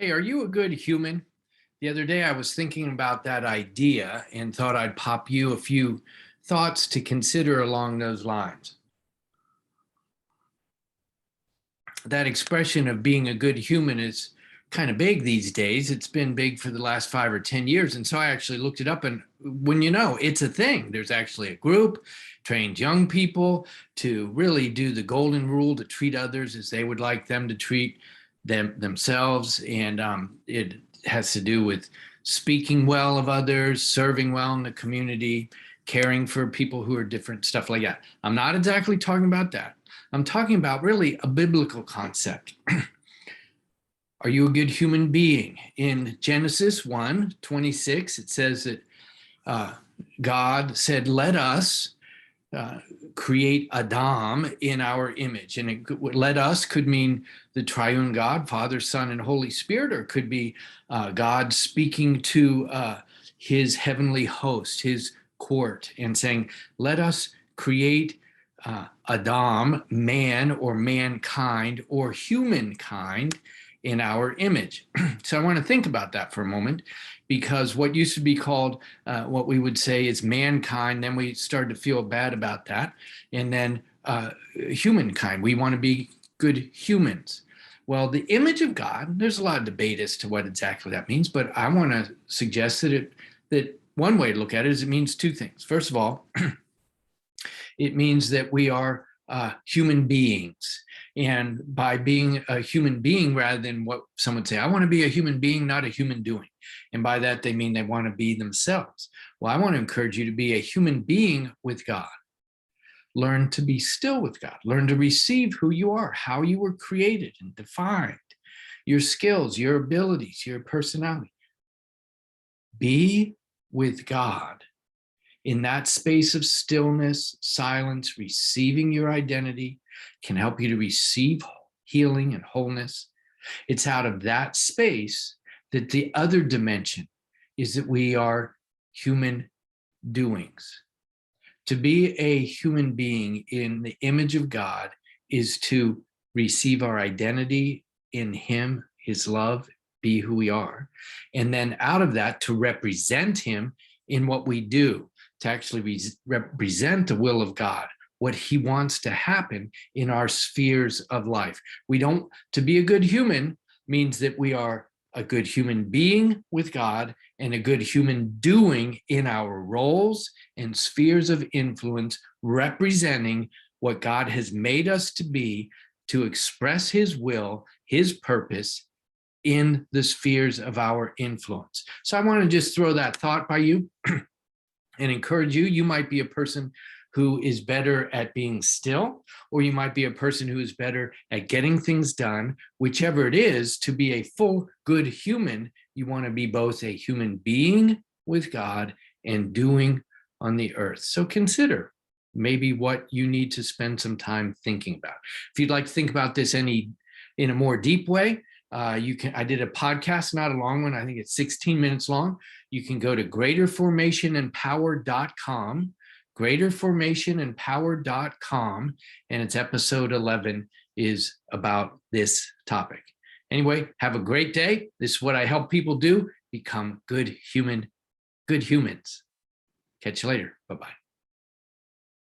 Hey, are you a good human? The other day I was thinking about that idea and thought I'd pop you a few thoughts to consider along those lines. That expression of being a good human is kind of big these days. It's been big for the last 5 or 10 years. And so I actually looked it up, and when you know, it's a thing. There's actually a group, trained young people to really do the golden rule to treat others as they would like them to treat themselves. And it has to do with speaking well of others, serving well in the community, caring for people who are different, stuff like that. I'm not exactly talking about that. I'm talking about really a biblical concept. Are you a good human being? In Genesis 1:26, it says that God said, let us create Adam in our image. And let us could mean the triune God, Father, Son, and Holy Spirit, or it could be God speaking to his heavenly host, his court, and saying, let us create Adam, man or mankind or humankind in our image. So I want to think about that for a moment, because what used to be called what we would say is mankind, then we started to feel bad about that. And then humankind, we want to be good humans. Well, the image of God, there's a lot of debate as to what exactly that means, but I want to suggest that one way to look at it is it means two things. First of all, it means that we are human beings. And by being a human being, rather than what some would say, I want to be a human being, not a human doing. And by that, they mean they want to be themselves. Well, I want to encourage you to be a human being with God. Learn to be still with God. Learn to receive who you are, how you were created and defined, your skills, your abilities, your personality. Be with God. In that space of stillness, silence, receiving your identity can help you to receive healing and wholeness. It's out of that space that the other dimension is that we are human doings. To be a human being in the image of God is to receive our identity in Him, His love, be who we are. And then out of that, to represent Him in what we do, to actually represent the will of God, what He wants to happen in our spheres of life. To be a good human means that we are a good human being with God and a good human doing in our roles and spheres of influence, representing what God has made us to be, to express His will, His purpose in the spheres of our influence. So I want to just throw that thought by you and encourage you. You might be a person who is better at being still, or you might be a person who is better at getting things done. Whichever it is, to be a full, good human, you want to be both a human being with God and doing on the earth. So consider maybe what you need to spend some time thinking about. If you'd like to think about this in a more deep way, I did a podcast, not a long one. I think it's 16 minutes long. You can go to greaterformationandpower.com, greaterformationandpower.com, and it's episode 11 is about this topic. Anyway, have a great day. This is what I help people do: become good humans. Catch you later. Bye-bye.